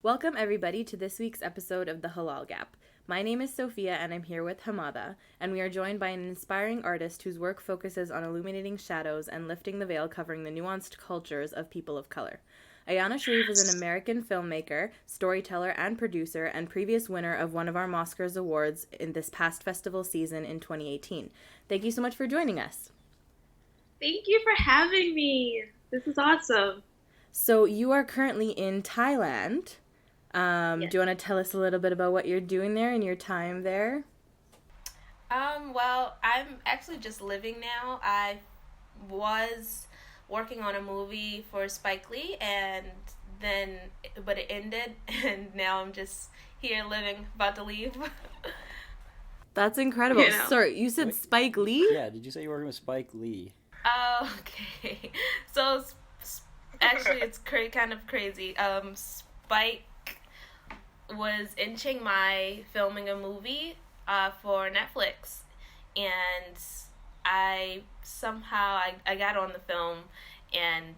Welcome everybody to this week's episode of the Halal Gap. My name is Sofia and I'm here with Hamada, and we are joined by an inspiring artist whose work focuses on illuminating shadows and lifting the veil covering the nuanced cultures of people of color. Ayanna Sharif is an American filmmaker, storyteller, and producer, and previous winner of one of our Mosquers Awards in this past festival season in 2018. Thank you so much for joining us. Thank you for having me. This is awesome. So you are currently in Thailand. Yes. Do you want to tell us a little bit about what you're doing there and your time there? Well, I'm actually just living now. I was working on a movie for Spike Lee, but it ended, and now I'm just here living, about to leave. That's incredible. You know. Sorry, you said Spike Lee? Yeah, did you say you were working with Spike Lee? Oh, okay. So, actually, it's kind of crazy. Spike was in Chiang Mai filming a movie for Netflix, and I got on the film, and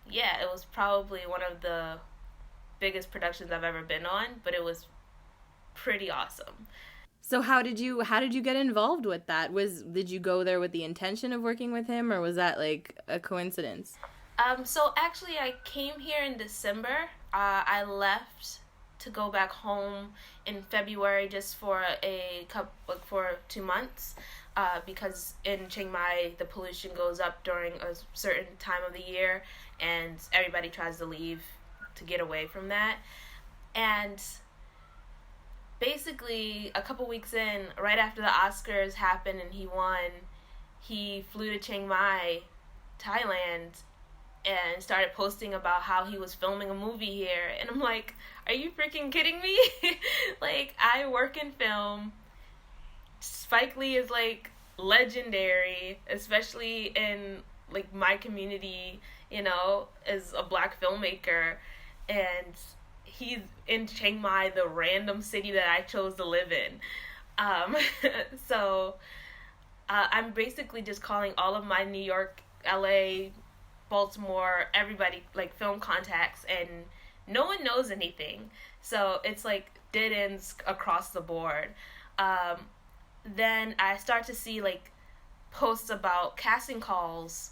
it was probably one of the biggest productions I've ever been on, but it was pretty awesome. So how did you get involved with that? Did you go there with the intention of working with him, or was that like a coincidence? So actually I came here in December. I left to go back home in February just for for 2 months, because in Chiang Mai the pollution goes up during a certain time of the year, and everybody tries to leave to get away from that. And basically a couple weeks in, right after the Oscars happened and he won, he flew to Chiang Mai, Thailand, and started posting about how he was filming a movie here. And I'm like, are you freaking kidding me? Like, I work in film. Spike Lee is like legendary, especially in like my community, as a black filmmaker. And he's in Chiang Mai, the random city that I chose to live in. So I'm basically just calling all of my New York, LA, Baltimore, everybody, like film contacts, and no one knows anything. So it's like dead ends across the board. Then I start to see like posts about casting calls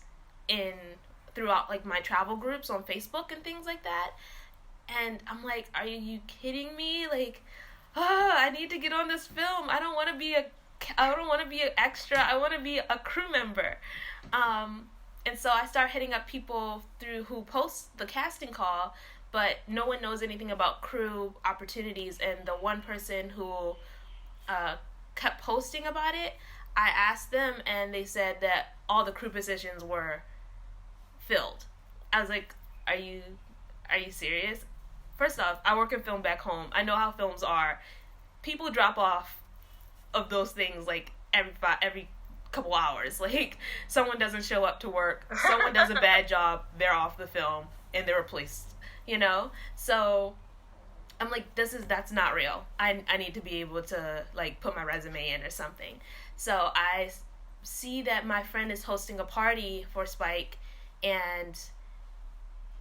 throughout like my travel groups on Facebook and things like that. And I'm like, are you kidding me? Like, I need to get on this film. I don't want to be an extra. I want to be a crew member. And so I start hitting up people who post the casting call, but no one knows anything about crew opportunities. And the one person who kept posting about it, I asked them, and they said that all the crew positions were filled. I was like, are you serious? First off, I work in film back home. I know how films are. People drop off of those things like every couple hours. Like, someone doesn't show up to work, someone does a bad job, they're off the film, and they're replaced, So I'm like, that's not real. I need to be able to like put my resume in or something. So I see that my friend is hosting a party for Spike, and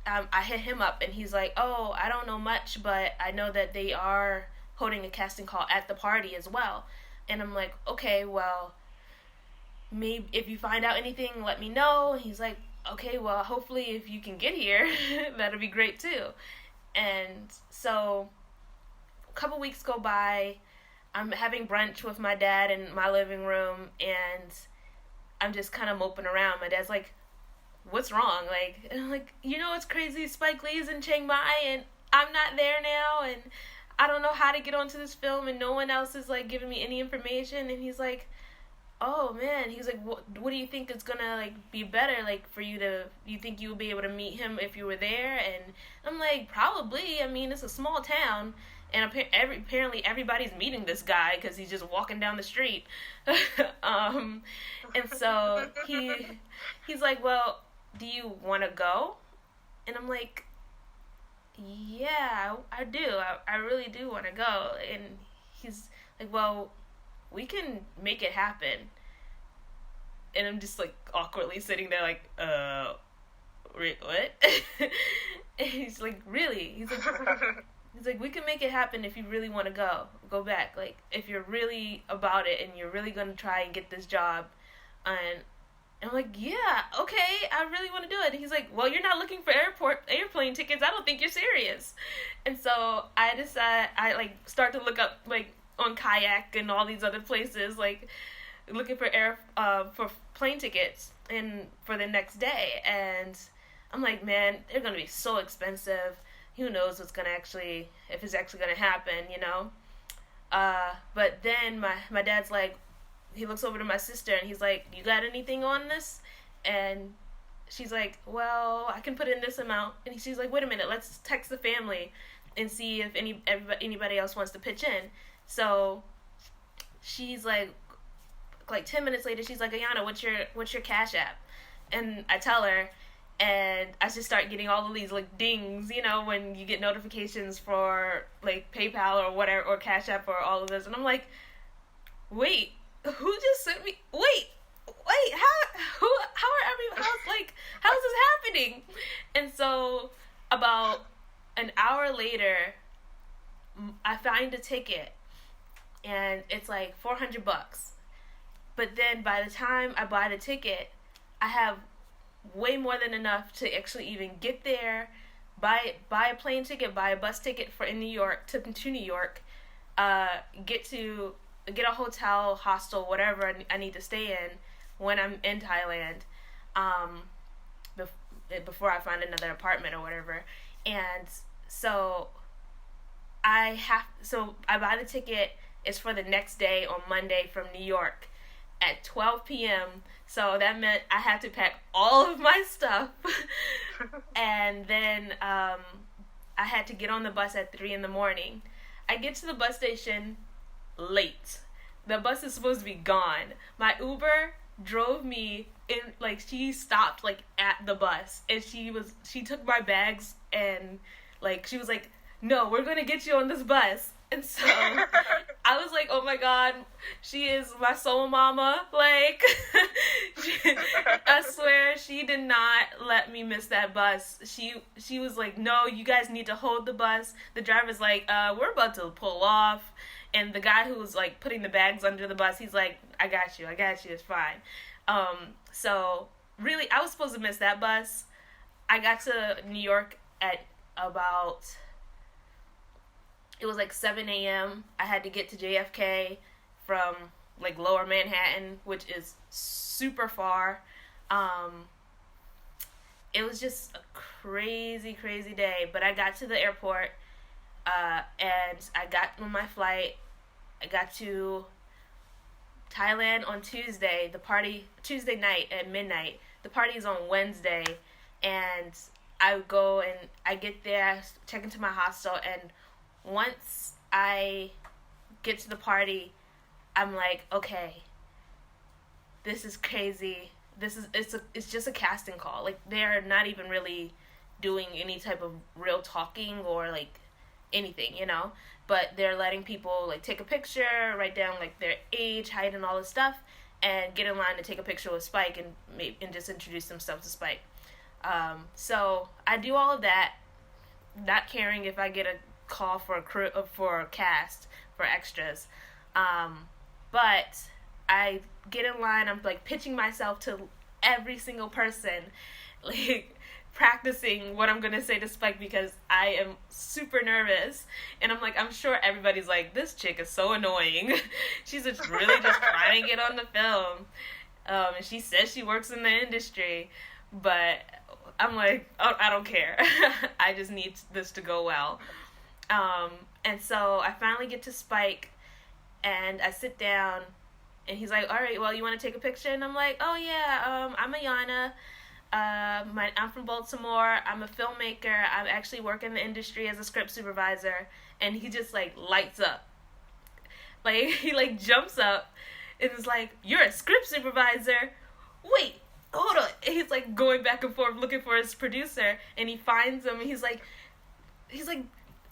I hit him up, and he's like, oh, I don't know much, but I know that they are holding a casting call at the party as well. And I'm like, okay, well, maybe if you find out anything, let me know. And he's like, okay, well, hopefully if you can get here, that'll be great too. And so a couple weeks go by. I'm having brunch with my dad in my living room, and I'm just kind of moping around. My dad's like, what's wrong? Like, and I'm like, it's crazy. Spike Lee's in Chiang Mai, and I'm not there now, and I don't know how to get onto this film, and no one else is like giving me any information. And he's like, oh man, he's like, what do you think is gonna like be better, like for you think you would be able to meet him if you were there? And I'm like, probably. I mean, it's a small town, and apparently everybody's meeting this guy because he's just walking down the street. And so he's like, well, do you want to go? And I'm like, yeah, I do. I really do want to go. And he's like, well, we can make it happen. And I'm just like awkwardly sitting there like, what? And he's like, really? He's like, we can make it happen if you really want to go back. Like, if you're really about it and you're really going to try and get this job. And I'm like, yeah, okay, I really want to do it. And he's like, well, you're not looking for airplane tickets. I don't think you're serious. And so I decided, I start to look up on Kayak and all these other places, looking for for plane tickets and for the next day. And I'm like, man, they're going to be so expensive. Who knows if it's actually going to happen, But then my dad's like, he looks over to my sister and he's like, you got anything on this? And she's like, well, I can put in this amount. And she's like, wait a minute, let's text the family and see if anybody else wants to pitch in. So she's like 10 minutes later, she's like, Ayanna, what's your Cash App? And I tell her, and I just start getting all of these dings, when you get notifications for PayPal or whatever, or Cash App or all of this. And I'm like, wait, who just sent me? Wait, how is this happening? And so about an hour later, I find a ticket, and it's like $400. But then by the time I buy the ticket, I have way more than enough to actually even get there, buy a plane ticket, buy a bus ticket to New York, get a hotel, hostel, whatever I need to stay in when I'm in Thailand, before I find another apartment or whatever. And so I buy the ticket. It's for the next day on Monday from New York at 12 p.m. So that meant I had to pack all of my stuff. And then I had to get on the bus at 3 in the morning. I get to the bus station late. The bus is supposed to be gone. My Uber drove me in, she stopped at the bus, and she took my bags, and she was like, no, we're gonna get you on this bus. And so I was like, oh my god, she is my soul mama. I swear, she did not let me miss that bus. She was like, no, you guys need to hold the bus. The driver's like, we're about to pull off. And the guy who was putting the bags under the bus, he's like, I got you, it's fine. So really, I was supposed to miss that bus. I got to New York at about, it was 7 a.m. I had to get to JFK from lower Manhattan, which is super far. It was just a crazy, crazy day. But I got to the airport, and I got on my flight. I got to Thailand on Tuesday. Tuesday night at midnight. The party's on Wednesday. And I go and I get there, check into my hostel, and once I get to the party, I'm like, okay, this is crazy. It's just a casting call. They're not even really doing any type of real talking or anything, but they're letting people take a picture, write down their age, height, and all this stuff, and get in line to take a picture with Spike and just introduce themselves to Spike. So I do all of that, not caring if I get a call for a cast, for extras. But I get in line, I'm pitching myself to every single person, practicing what I'm gonna say to Spike, because I am super nervous, and I'm sure everybody's like, this chick is so annoying. She's just really just trying to get on the film, and she says she works in the industry, but I'm like, oh, I don't care. I just need this to go well. And so I finally get to Spike, and I sit down, and he's like, all right, well, you want to take a picture? And I'm like, oh yeah, I'm Ayanna. I'm from Baltimore. I'm a filmmaker. I actually work in the industry as a script supervisor. And he just lights up. He jumps up and is like, you're a script supervisor? Wait, hold on. And he's going back and forth looking for his producer, and he finds him, and he's like,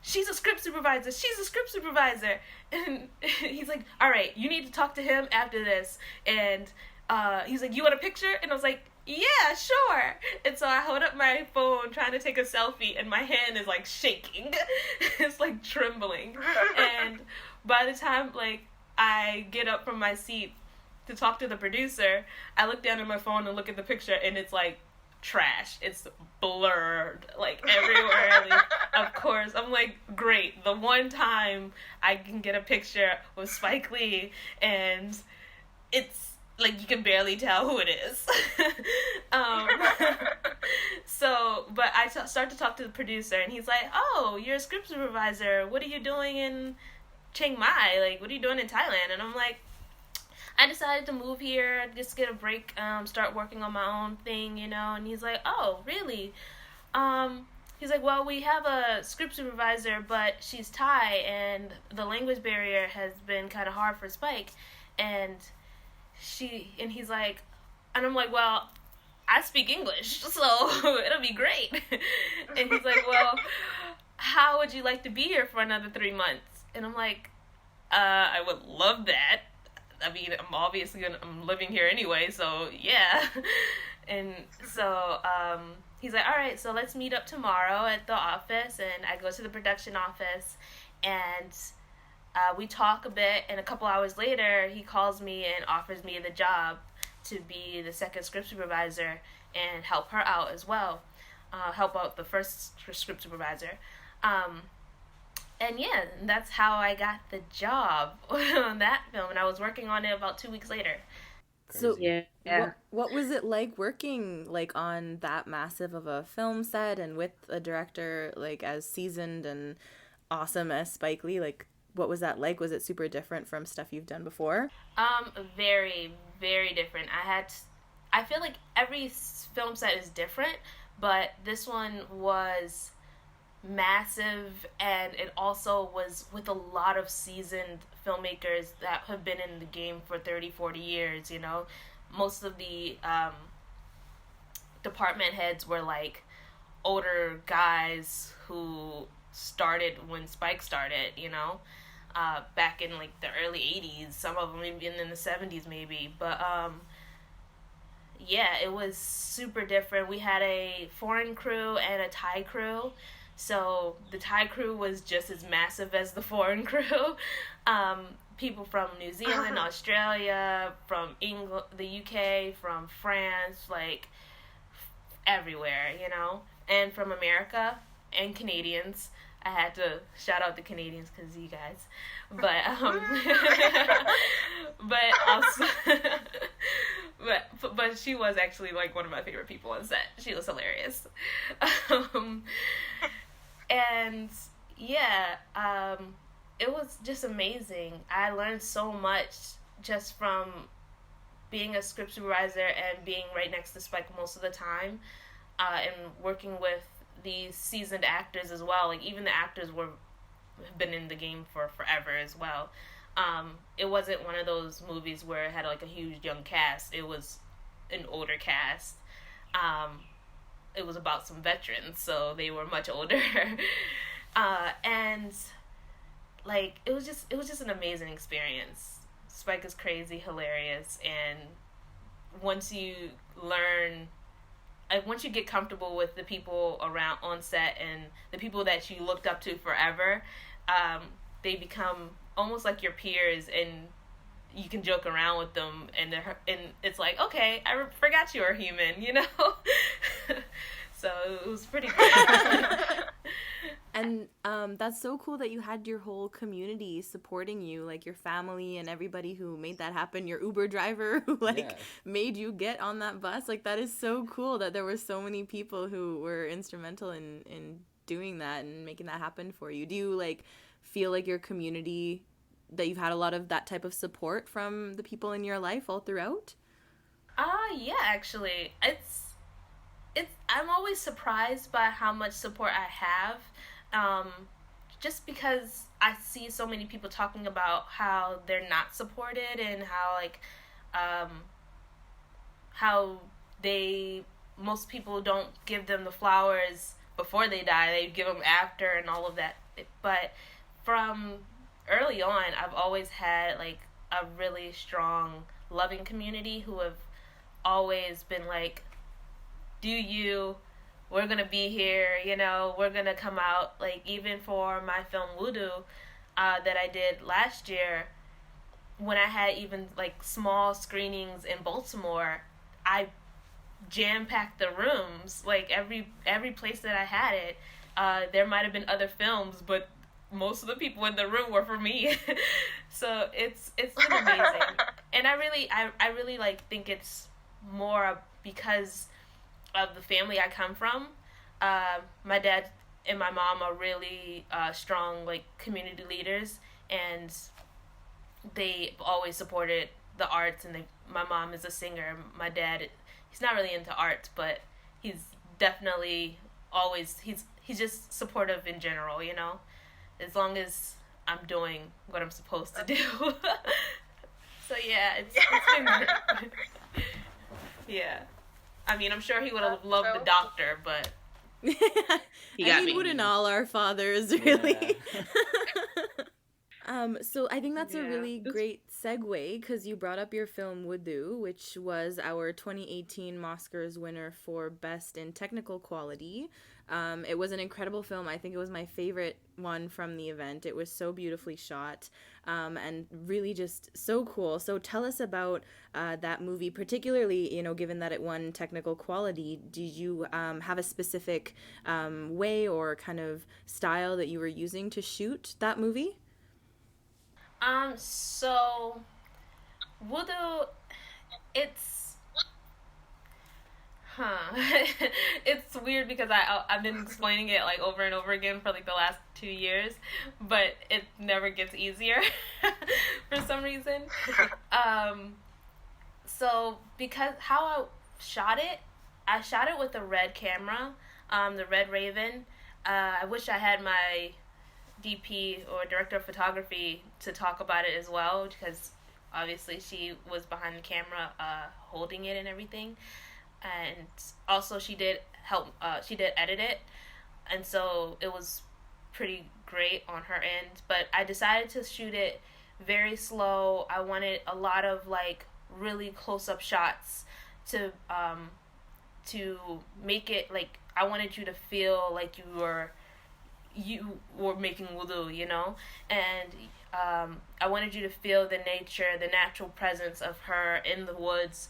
she's a script supervisor. She's a script supervisor. And he's like, all right, you need to talk to him after this. And he's like, you want a picture? And I was like, yeah, sure. And so I hold up my phone trying to take a selfie, and my hand is like shaking. It's like trembling. And by the time like I get up from my seat to talk to the producer, I look down at my phone and look at the picture, and it's like trash. It's blurred like everywhere. Like, of course, I'm like, great. The one time I can get a picture with Spike Lee, and it's like you can barely tell who it is. um, but I start to talk to the producer, and he's like, "Oh, you're a script supervisor. What are you doing in Chiang Mai? Like, what are you doing in Thailand?" And I'm like, I decided to move here, just get a break, start working on my own thing, you know. And he's like, "Oh, really?" He's like, "Well, we have a script supervisor, but she's Thai, and the language barrier has been kind of hard for Spike." And he's like, and I'm like, "Well, I speak English, so it'll be great." And he's like, "Well, how would you like to be here for another 3 months?" And I'm like, I would love that. I mean, I'm living here anyway, so yeah." And so he's like, "All right, so let's meet up tomorrow at the office." And I go to the production office, and we talk a bit, and a couple hours later, he calls me and offers me the job to be the second script supervisor and help her out as well, help out the first script supervisor. And yeah, that's how I got the job on that film, and I was working on it about 2 weeks later. So Yeah. what was it like working like on that massive of a film set and with a director like as seasoned and awesome as Spike Lee? Like, what was that like? Was it super different from stuff you've done before? Very, very different. I feel like every film set is different, but this one was massive, and it also was with a lot of seasoned filmmakers that have been in the game for 30-40 years, you know. Most of the department heads were like older guys who started when Spike started, you know, back in like the early 80s, some of them even in the 70s maybe. But yeah, it was super different. We had a foreign crew and a Thai crew. So the Thai crew was just as massive as the foreign crew. People from New Zealand, Australia, from England, the UK, from France, like everywhere, you know, and from America and Canadians. I had to shout out the Canadians because you guys, but but also, but she was actually like one of my favorite people on set. She was hilarious. And yeah, it was just amazing. I learned so much just from being a script supervisor and being right next to Spike most of the time, and working with these seasoned actors as well. Like, even the actors have been in the game for forever as well. It wasn't one of those movies where it had like a huge young cast. It was an older cast. It was about some veterans, so they were much older. And like it was just an amazing experience. Spike is crazy, hilarious, and once you get comfortable with the people around on set and the people that you looked up to forever, they become almost like your peers, and you can joke around with them, and it's like, okay, I forgot you were human, you know? So it was pretty great. And that's so cool that you had your whole community supporting you, like your family and everybody who made that happen, your Uber driver who made you get on that bus. Like, that is so cool that there were so many people who were instrumental in doing that and making that happen for you. Do you like feel like your community, that you've had a lot of that type of support from the people in your life all throughout? Yeah, actually. I'm always surprised by how much support I have, just because I see so many people talking about how they're not supported, and how like how most people don't give them the flowers before they die, they give them after and all of that. But from early on, I've always had like a really strong, loving community who have always been like do you, we're gonna be here, you know, we're gonna come out. Like, even for my film Wudu, that I did last year, when I had even like small screenings in Baltimore, I jam-packed the rooms. Like, every place that I had it, there might have been other films, but most of the people in the room were for me. So it's been amazing. And I really like think it's more because of the family I come from. My dad and my mom are really strong, like, community leaders, and they always supported the arts. And my mom is a singer. My dad, he's not really into art, but he's definitely always, he's just supportive in general, you know, as long as I'm doing what I'm supposed to do. So yeah, it's been good. Yeah. I mean, I'm sure he would have loved the doctor, but I mean, wouldn't all our fathers, really? So I think that's a really great segue, because you brought up your film Wudu, which was our 2018 Mosquers winner for Best in Technical Quality. It was an incredible film. I think it was my favorite one from the event. It was so beautifully shot, and really just so cool. So tell us about that movie, particularly, you know, given that it won technical quality. Did you have a specific way or kind of style that you were using to shoot that movie? So Wudu, it's it's weird because I've been explaining it like over and over again for like the last 2 years, but it never gets easier for some reason. So because how I shot it with a red camera, the Red Raven. I wish I had my DP or director of photography to talk about it as well, because obviously she was behind the camera holding it and everything, and also she did edit it, and so it was pretty great on her end. But I decided to shoot it very slow. I wanted a lot of like really close-up shots to make it like, I wanted you to feel like you were making wudu, you know? And I wanted you to feel the nature, the natural presence of her in the woods,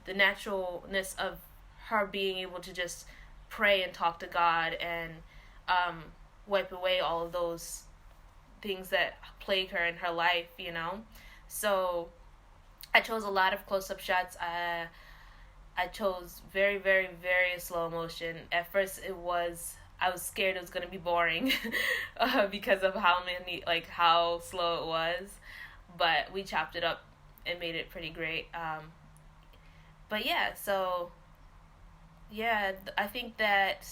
the naturalness of her being able to just pray and talk to God and wipe away all of those things that plague her in her life, you know? So I chose a lot of close-up shots. I chose very, very, very slow motion. At first I was scared it was going to be boring because of how slow it was, but we chopped it up and made it pretty great. But yeah, so yeah, I think that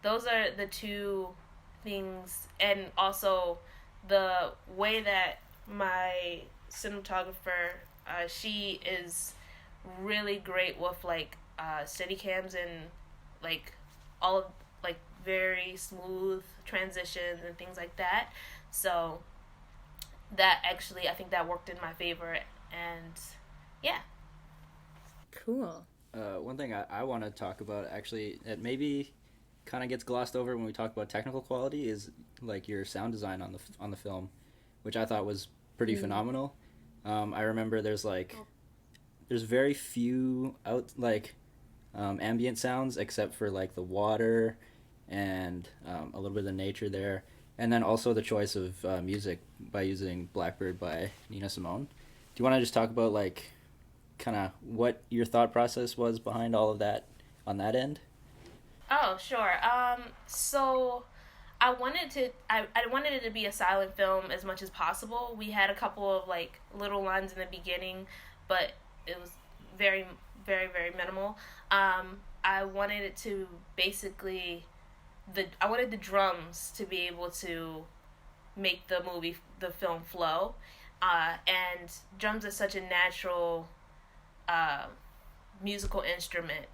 those are the two things, and also the way that my cinematographer, she is really great with like steady cams and like all of like very smooth transitions and things like that. So that actually, I think that worked in my favor, and yeah. Cool. One thing I want to talk about, actually, that maybe kind of gets glossed over when we talk about technical quality, is like your sound design on the film, which I thought was pretty phenomenal. I remember there's very few ambient sounds except for like the water and a little bit of the nature there, and then also the choice of music by using Blackbird by Nina Simone. Do you want to just talk about like kind of what your thought process was behind all of that on that end? Oh, sure. So I wanted it to be a silent film as much as possible. We had a couple of like little lines in the beginning, but it was very, very, very minimal. I wanted it to basically, I wanted the drums to be able to make the film flow. And drums is such a natural musical instrument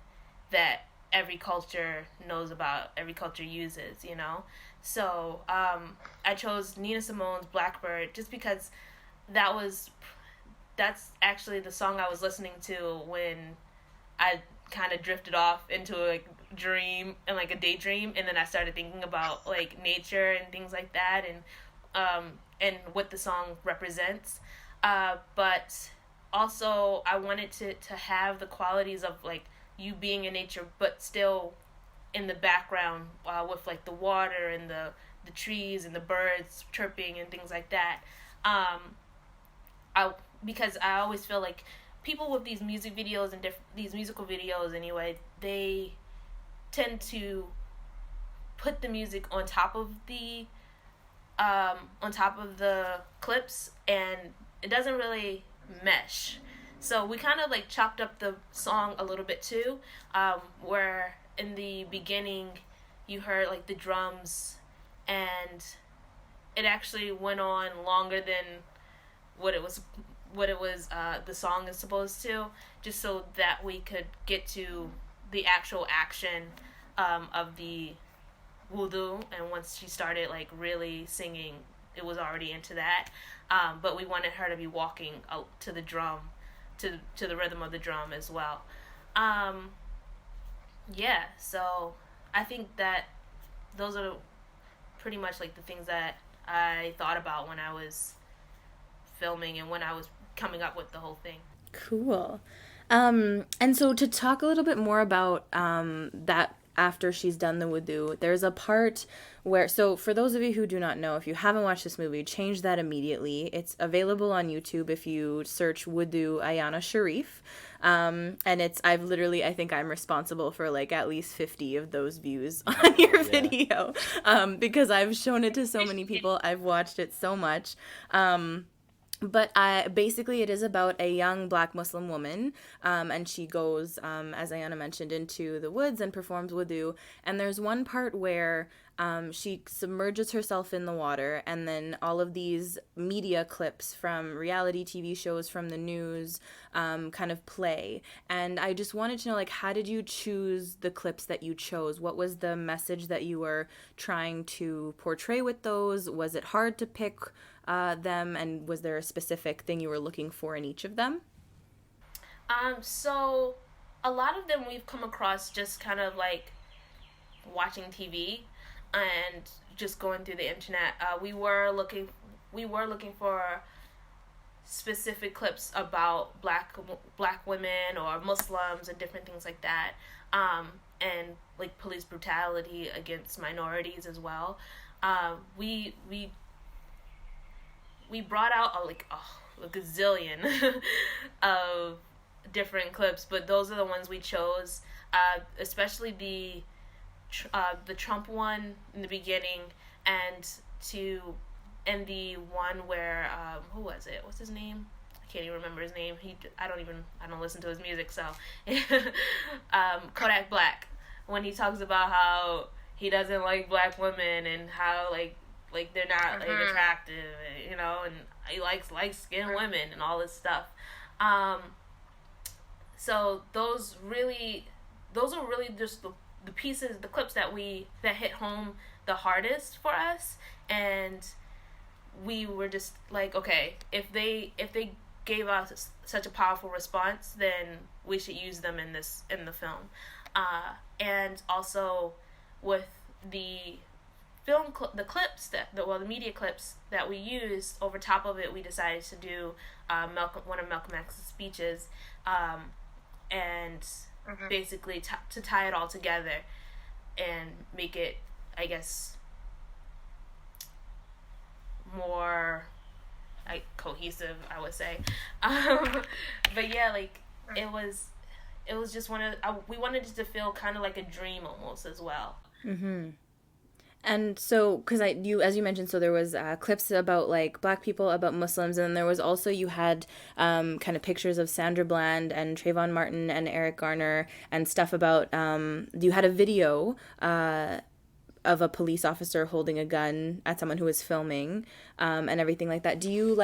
that every culture knows about, every culture uses, you know? So I chose Nina Simone's Blackbird just because that's actually the song I was listening to when I kind of drifted off into a dream and like a daydream, and then I started thinking about like nature and things like that, and what the song represents. But also I wanted to have the qualities of like you being in nature, but still in the background, with like the water and the trees and the birds chirping and things like that. Because I always feel like people with these music videos and these musical videos anyway, they tend to put the music on top of the clips, and it doesn't really mesh. So we kind of like chopped up the song a little bit too, where in the beginning you heard like the drums, and it actually went on longer than what it was the song is supposed to, just so that we could get to the actual action of the Wudu. And once she started like really singing, it was already into that, but we wanted her to be walking out to the drum, to the rhythm of the drum as well. Yeah, so I think that those are pretty much like the things that I thought about when I was filming and when I was coming up with the whole thing. Cool. And so to talk a little bit more about that after she's done the wudu, there's a part where, so for those of you who do not know, if you haven't watched this movie, change that immediately. It's available on YouTube if you search Wudu Ayanna Sharif. And I think I'm responsible for like at least 50 of those views on your video, because I've shown it to so many people. I've watched it so much. But basically it is about a young Black Muslim woman, and she goes, as Ayanna mentioned, into the woods and performs wudu. And there's one part where she submerges herself in the water, and then all of these media clips from reality TV shows, from the news, kind of play. And I just wanted to know, like, how did you choose the clips that you chose? What was the message that you were trying to portray with those? Was it hard to pick them, and was there a specific thing you were looking for in each of them? So a lot of them we've come across just kind of like watching TV and just going through the internet. We were looking for specific clips about black women or Muslims and different things like that, and like police brutality against minorities as well. We brought out a gazillion of different clips, but those are the ones we chose, especially the Trump one in the beginning, and the one where who was it? What's his name? I can't even remember his name. I don't listen to his music, so Kodak Black, when he talks about how he doesn't like black women and how like they're not like attractive, you know, and he likes light-skinned women and all this stuff. So those are really just the pieces, the clips that hit home the hardest for us, and we were just like, okay, if they gave us such a powerful response, then we should use them in the film. And also with the the media clips that we used, over top of it, we decided to do one of Malcolm X's speeches, and basically to tie it all together and make it, I guess, more like cohesive, I would say. But yeah, like it was just we wanted it to feel kind of like a dream almost as well. Mm-hmm. And so, because as you mentioned, so there was clips about like Black people, about Muslims, and then there was also, you had kind of pictures of Sandra Bland and Trayvon Martin and Eric Garner and stuff about, you had a video of a police officer holding a gun at someone who was filming, and everything like that. Do you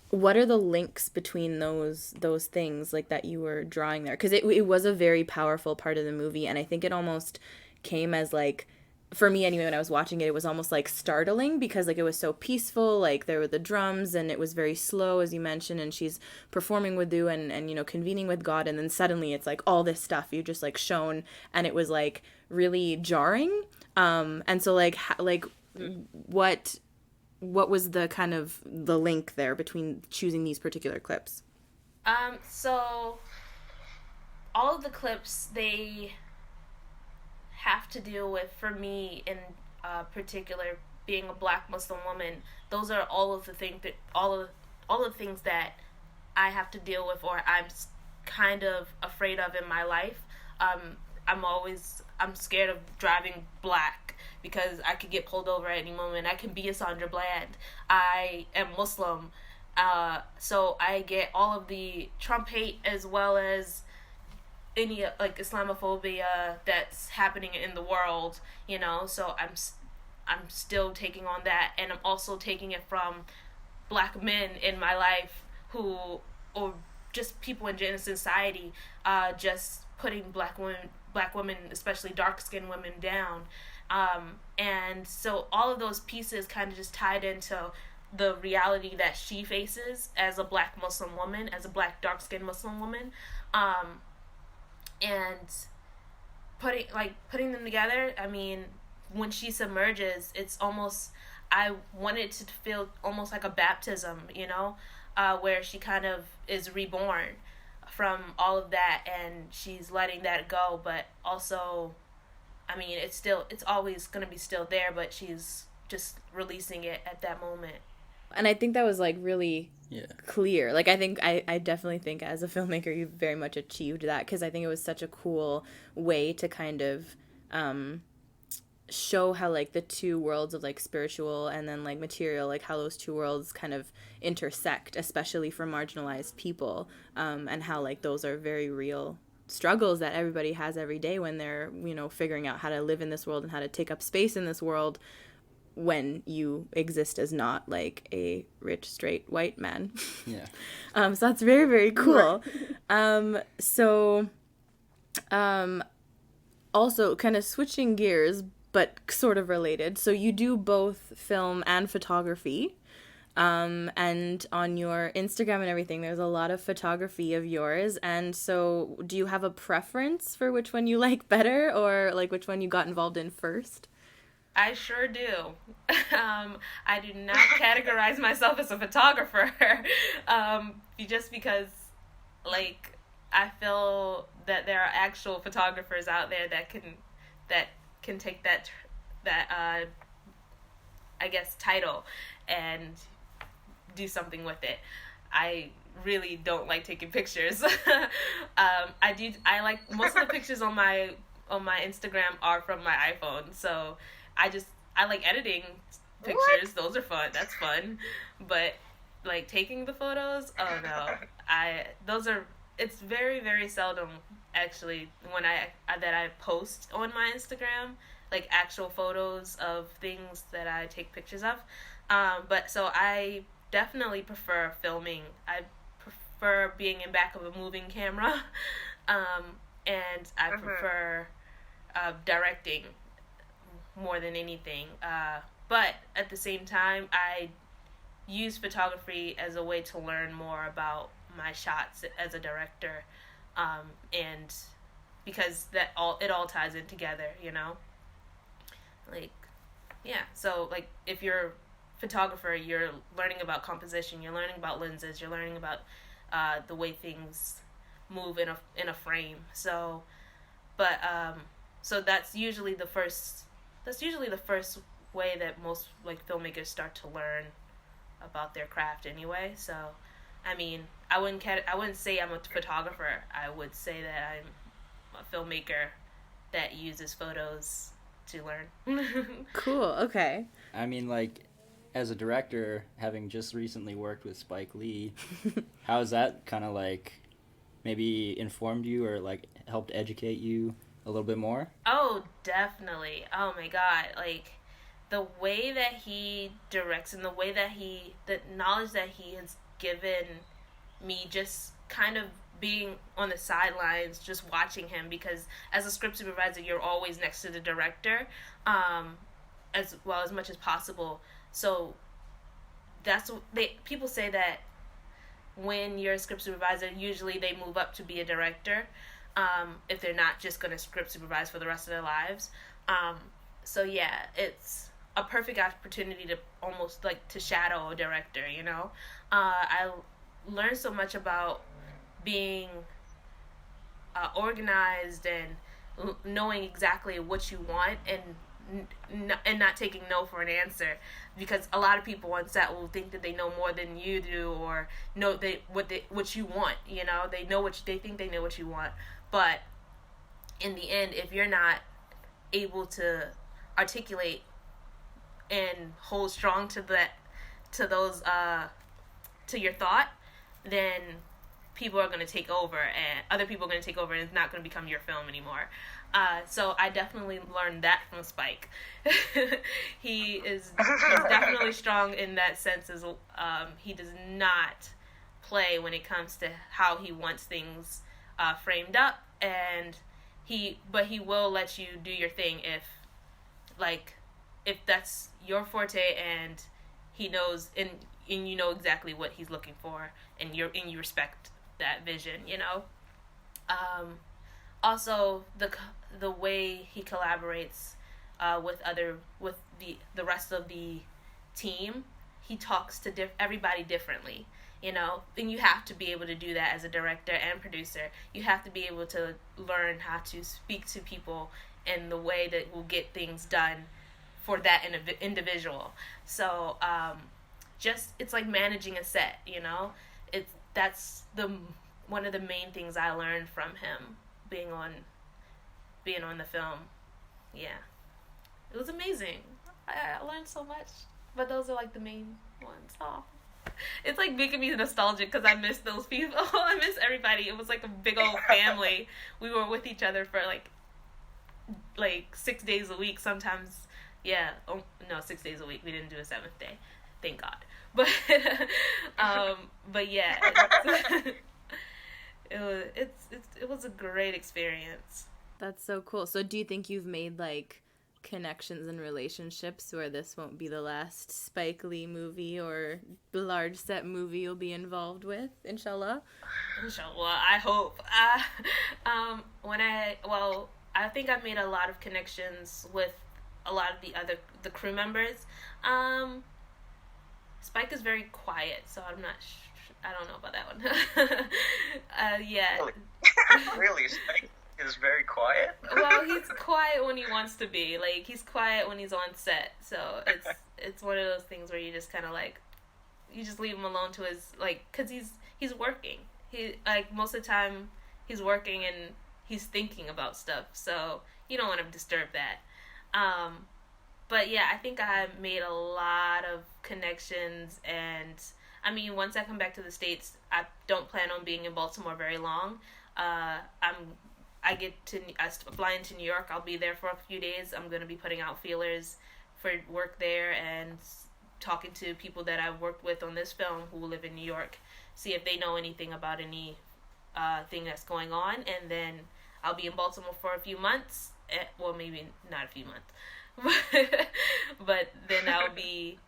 what are the links between those things like that you were drawing there? Because it was a very powerful part of the movie, and I think it almost came as like for me anyway, when I was watching it, it was almost like startling because like it was so peaceful, like there were the drums and it was very slow, as you mentioned, and she's performing Wudu and you know, convening with God, and then suddenly it's like all this stuff you just like shown, and it was like really jarring. And so like what was the kind of the link there between choosing these particular clips? So all of the clips, they have to deal with, for me in particular, being a Black Muslim woman. Those are all of the things that I have to deal with, or I'm kind of afraid of in my life. I'm scared of driving black because I could get pulled over at any moment. I can be a Sandra Bland. I am Muslim. So I get all of the Trump hate as well as any like Islamophobia that's happening in the world, you know. So I'm still taking on that, and I'm also taking it from Black men in my life who, or just people in general society, just putting black women, especially dark-skinned women, down. And so all of those pieces kind of just tied into the reality that she faces as a Black Muslim woman, as a Black dark-skinned Muslim woman. And putting them together, I mean, when she submerges, it's almost, I want it to feel almost like a baptism, you know, where she kind of is reborn from all of that, and she's letting that go, but also, I mean, it's always going to be still there, but she's just releasing it at that moment. And I think that was like really clear. Like I definitely think as a filmmaker you very much achieved that, because I think it was such a cool way to kind of show how like the two worlds of like spiritual and then like material, like how those two worlds kind of intersect, especially for marginalized people, and how like those are very real struggles that everybody has every day when they're, you know, figuring out how to live in this world and how to take up space in this world when you exist as not like a rich straight white man. Yeah. So that's very, very cool. Also kind of switching gears but sort of related, so you do both film and photography, and on your Instagram and everything there's a lot of photography of yours, and so do you have a preference for which one you like better, or like which one you got involved in first? I sure do. I do not categorize myself as a photographer, just because, like, I feel that there are actual photographers out there that can take that I guess title and do something with it. I really don't like taking pictures. I like most of the pictures on my Instagram are from my iPhone, so I like editing pictures. What? Those are fun. That's fun. But like taking the photos, oh no. It's very, very seldom actually when I post on my Instagram, like actual photos of things that I take pictures of. But so I definitely prefer filming. I prefer being in back of a moving camera. And I prefer directing more than anything, but at the same time I use photography as a way to learn more about my shots as a director, and because it all ties in together, you know, like, yeah. So like if you're a photographer, you're learning about composition, you're learning about lenses, you're learning about the way things move in a frame. So that's usually the first way that most like filmmakers start to learn about their craft anyway. So I mean, I wouldn't say I'm a photographer. I would say that I'm a filmmaker that uses photos to learn. Cool. Okay. I mean, like, as a director, having just recently worked with Spike Lee, how has that kind of like maybe informed you or like helped educate you a little bit more? Oh, definitely. Oh my God. Like, the way that he directs and the knowledge that he has given me, just kind of being on the sidelines, just watching him, because as a script supervisor, you're always next to the director, as well as much as possible. So that's people say that when you're a script supervisor, usually they move up to be a director, if they're not just going to script supervise for the rest of their lives. So yeah, it's a perfect opportunity to almost like to shadow a director, you know. I learned so much about being organized and knowing exactly what you want, and not taking no for an answer, because a lot of people on set will think that they know more than you do, or know what you want, you know. They think they know what you want, but in the end, if you're not able to articulate and hold strong to your thought, then people are going to take over, and other people are going to take over, and it's not going to become your film anymore. So I definitely learned that from Spike. He's definitely strong in that sense, as he does not play when it comes to how he wants things framed up, but he will let you do your thing if that's your forte, and he knows, and you know exactly what he's looking for, and you respect that vision, you know. Also, the way he collaborates with the rest of the team, he talks to everybody differently, you know. And you have to be able to do that as a director and producer. You have to be able to learn how to speak to people in the way that will get things done for that individual. So it's like managing a set, you know. That's one of the main things I learned from him being on the film. Yeah, it was amazing. I learned so much, but those are like the main ones. Oh, it's like making me nostalgic because I miss those people. I miss everybody. It was like a big old family. We were with each other for like 6 days a week sometimes. Yeah, 6 days a week. We didn't do a 7th day, thank God. But but yeah, it was a great experience. That's so cool. So do you think you've made like connections and relationships where this won't be the last Spike Lee movie or large set movie you'll be involved with, inshallah? Inshallah, I hope. I think I've made a lot of connections with a lot of the crew members. Spike is very quiet, so I'm not I don't know about that one. Yeah. Really? Spike is very quiet? Well, he's quiet when he wants to be. Like, he's quiet when he's on set. So it's one of those things where you just kind of like, you just leave him alone to his, like, because he's working. He, like, most of the time he's working and he's thinking about stuff. So you don't want to disturb that. But yeah, I think I made a lot of connections, and I mean, once I come back to the States, I don't plan on being in Baltimore very long. I fly into New York. I'll be there for a few days. I'm going to be putting out feelers for work there and talking to people that I've worked with on this film who live in New York, see if they know anything about any thing that's going on, and then I'll be in Baltimore for a few months. Well, maybe not a few months, but then I'll be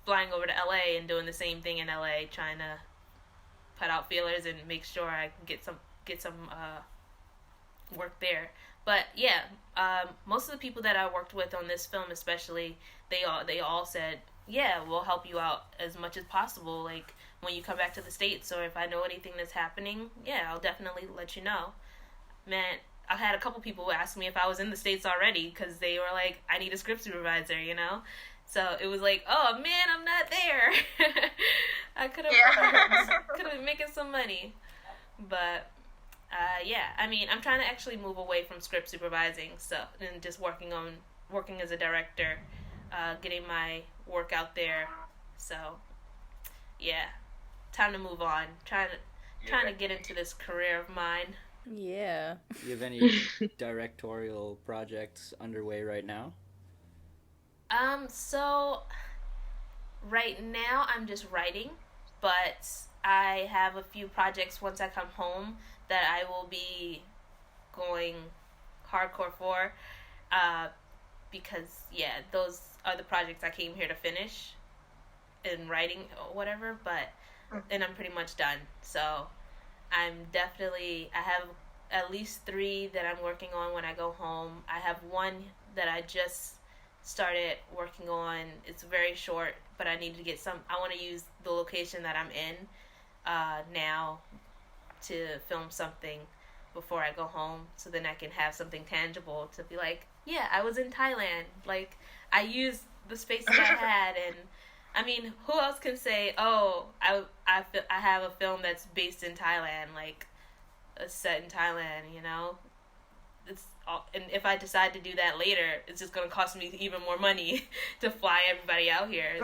flying over to LA and doing the same thing in LA, trying to put out feelers and make sure I can get some work there. But yeah, most of the people that I worked with on this film, especially, they all said, yeah, we'll help you out as much as possible. Like, when you come back to the States, or if I know anything that's happening, yeah, I'll definitely let you know. Man, I've had a couple people ask me if I was in the States already, because they were like, I need a script supervisor, you know? So it was like, oh man, I'm not there. I could have been making some money. But yeah, I mean, I'm trying to actually move away from script supervising, and just working as a director, getting my work out there. So yeah, time to move on. Trying to get into this career of mine. Yeah. Do you have any directorial projects underway right now? So right now I'm just writing. but I have a few projects once I come home that I will be going hardcore for, because those are the projects I came here to finish in writing or whatever, and I'm pretty much done. So I have at least 3 that I'm working on when I go home. I have one that I just started working on. It's very short, but I need to get I want to use the location that I'm in now to film something before I go home, so then I can have something tangible to be like, yeah, I was in Thailand. Like, I used the space that I had, and I mean, who else can say, oh, I have a film that's based in Thailand, like a set in Thailand, you know? And if I decide to do that later, it's just going to cost me even more money to fly everybody out here.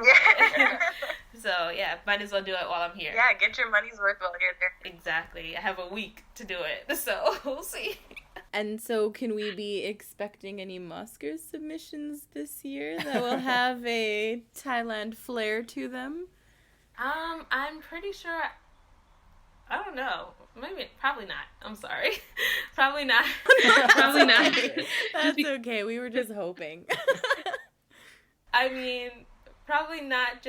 So, yeah, might as well do it while I'm here. Yeah, get your money's worth while you're there. Exactly. I have a week to do it, so we'll see. And so can we be expecting any Mosquers submissions this year that will have a Thailand flair to them? I'm pretty sure... I don't know. Probably not. I'm sorry. Probably not. Probably not. That's okay. We were just hoping. I mean, probably not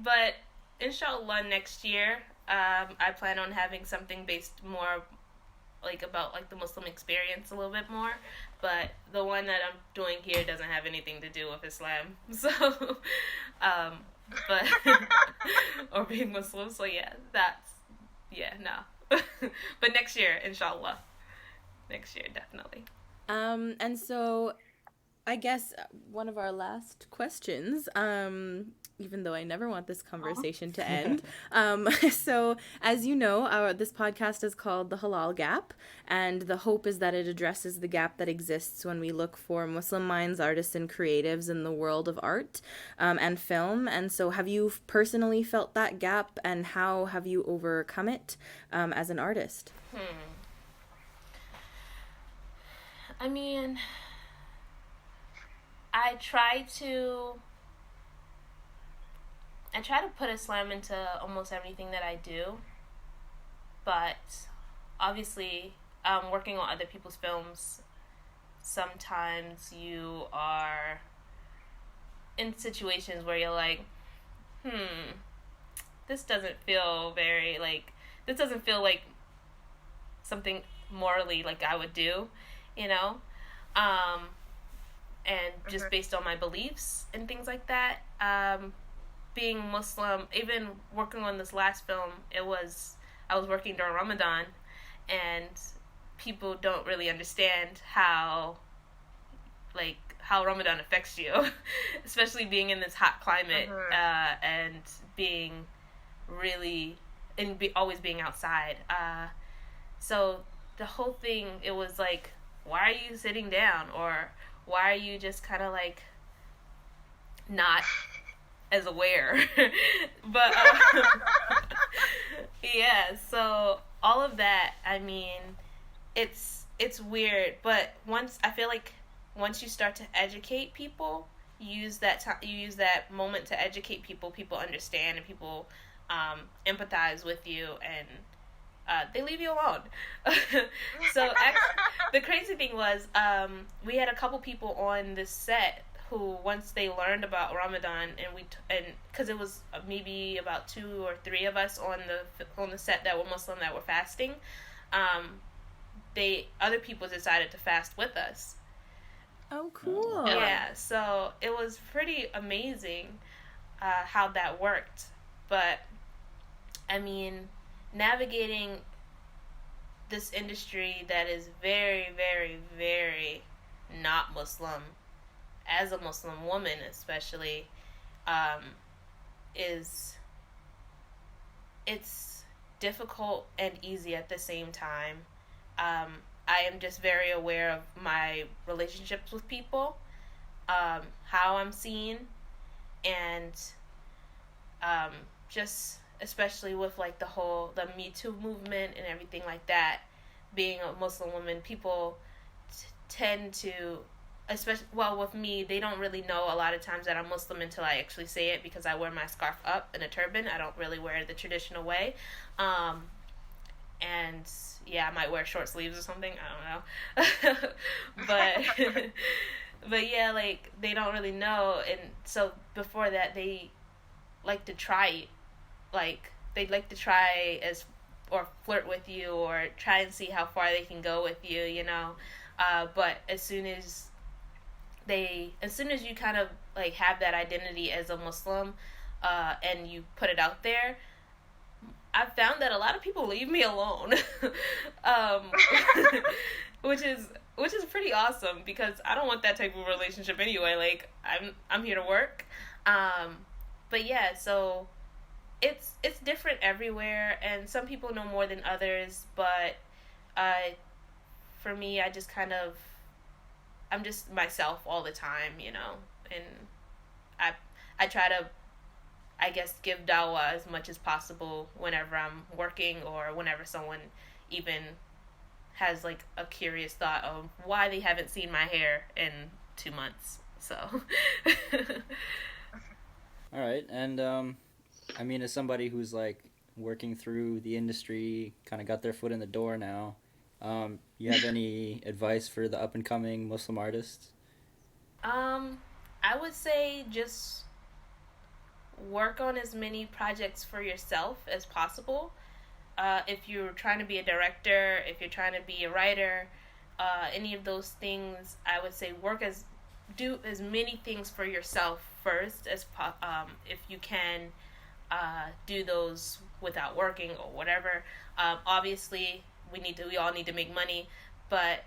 but inshallah next year, I plan on having something based more like about like the Muslim experience a little bit more, but the one that I'm doing here doesn't have anything to do with Islam. So, but, or being Muslim. So no. But next year, inshallah. Next year, definitely. And so I guess one of our last questions, even though I never want this conversation to end. So as you know, this podcast is called The Halal Gap, and the hope is that it addresses the gap that exists when we look for Muslim minds, artists, and creatives in the world of art and film. And so have you personally felt that gap, and how have you overcome it as an artist? I mean, I try to put Islam into almost everything that I do, but obviously, working on other people's films, sometimes you are in situations where you're like, this doesn't feel like something morally like I would do, you know? And just based on my beliefs and things like that, being Muslim, even working on this last film, I was working during Ramadan, and people don't really understand how Ramadan affects you, especially being in this hot climate, and being really, always being outside. So the whole thing, it was like, why are you sitting down? Or why are you just kind of like not as aware? But yeah, so all of that, I mean, it's weird, but once you start to educate people, you use that moment to educate people understand, and people empathize with you, and they leave you alone. So the crazy thing was, we had a couple people on this set who, once they learned about Ramadan, and because it was maybe about 2 or 3 of us on the set that were Muslim, that were fasting, other people decided to fast with us. Oh, cool. Yeah, so it was pretty amazing how that worked. But I mean, navigating this industry that is very, very, very not Muslim, as a Muslim woman especially, it's difficult and easy at the same time. I am just very aware of my relationships with people, how I'm seen, and just especially with like the Me Too movement and everything like that. Being a Muslim woman, people tend to especially, well, with me, they don't really know a lot of times that I'm Muslim until I actually say it, because I wear my scarf up in a turban. I don't really wear it the traditional way. And yeah, I might wear short sleeves or something. I don't know. But yeah, like, they don't really know. And so before that, they like to try, like, they'd like to try or flirt with you, or try and see how far they can go with you, you know. But as soon as you kind of like have that identity as a Muslim, and you put it out there, I've found that a lot of people leave me alone, which is pretty awesome, because I don't want that type of relationship anyway. Like, I'm here to work, but yeah, so it's different everywhere, and some people know more than others, but for me, I'm just myself all the time, you know, and I try to, I guess, give dawah as much as possible whenever I'm working, or whenever someone even has like a curious thought of why they haven't seen my hair in 2 months. So All right, and I mean, as somebody who's like working through the industry, kind of got their foot in the door now, you have any advice for the up and coming Muslim artists? I would say just work on as many projects for yourself as possible. If you're trying to be a director, if you're trying to be a writer, any of those things, I would say do as many things for yourself first as if you can do those without working or whatever. Obviously, we all need to make money, but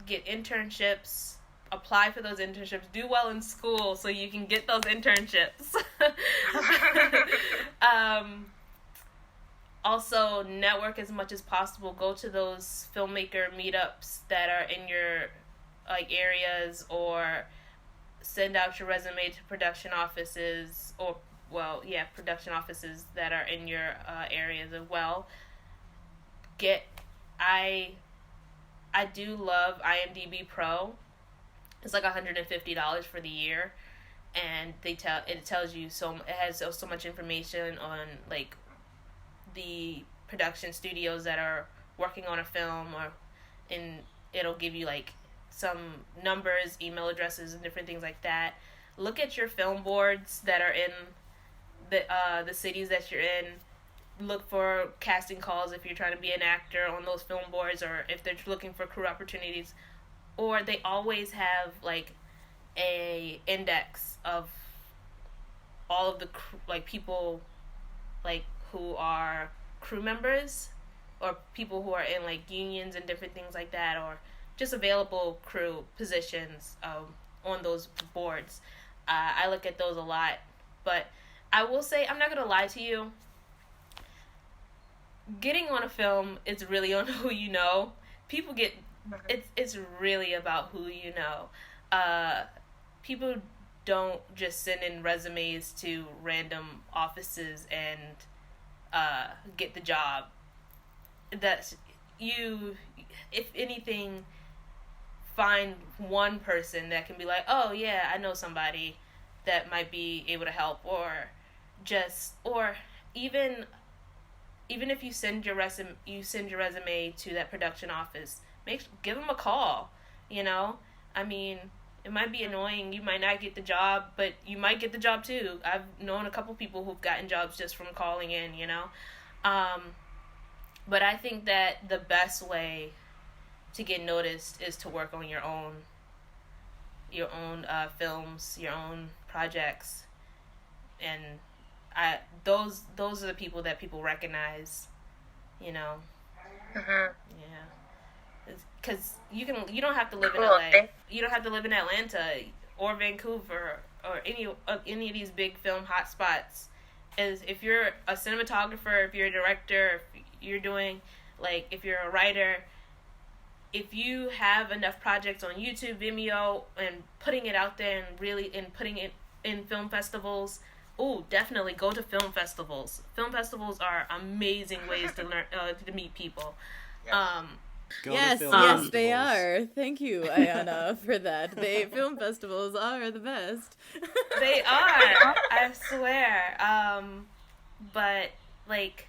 get internships. Apply for those internships. Do well in school so you can get those internships. Also, network as much as possible. Go to those filmmaker meetups that are in your like areas, or send out your resume to production offices, or production offices that are in your areas as well. I do love IMDb Pro. It's like $150 for the year, and it tells you it has so much information on like the production studios that are working on a film, and it'll give you like some numbers, email addresses, and different things like that. Look at your film boards that are in the cities that you're in. Look for casting calls if you're trying to be an actor on those film boards, or if they're looking for crew opportunities. Or they always have like a index of all of the people like who are crew members, or people who are in like unions and different things like that, or just available crew positions on those boards. I look at those a lot, but I will say, I'm not gonna lie to you, getting on a film is really on who you know. It's really about who you know. People don't just send in resumes to random offices and get the job. That's you. If anything, find one person that can be like, oh yeah, I know somebody that might be able to help, or even if you send your resume to that production office, give them a call. You know, I mean, it might be annoying. You might not get the job, but you might get the job too. I've known a couple people who've gotten jobs just from calling in. You know, but I think that the best way to get noticed is to work on your own films, your own projects, and those are the people that people recognize, you know. Mm-hmm. Yeah, because you don't have to live in LA. You don't have to live in Atlanta or Vancouver or any of these big film hotspots. If you're a cinematographer, if you're a director, if you're doing if you're a writer, if you have enough projects on YouTube, Vimeo, and putting it out there and putting it in film festivals. Oh, definitely go to film festivals. Film festivals are amazing ways to learn, to meet people. Yes. Go to Yes, film yes, they festivals. are. Thank you, Ayanna, for that. Film festivals are the best. They are. I swear. But like,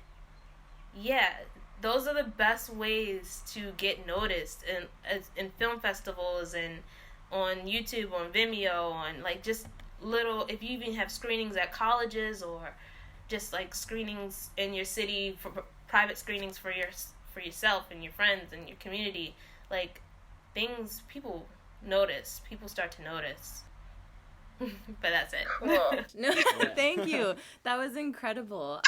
yeah, those are the best ways to get noticed in film festivals and on YouTube, on Vimeo, on like just little. If you even have screenings at colleges or just like screenings in your city for private screenings for yourself and your friends and your community, like things people notice. People start to notice. But that's it. Cool. No, thank you. That was incredible.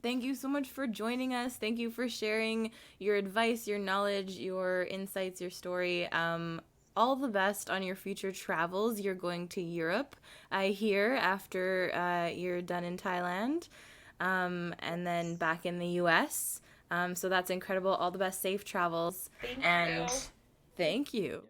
Thank you so much for joining us. Thank you for sharing your advice, your knowledge, your insights, your story. All the best on your future travels. You're going to Europe, I hear, after you're done in Thailand, and then back in the U.S. So that's incredible. All the best, safe travels. Thank And you. thank you.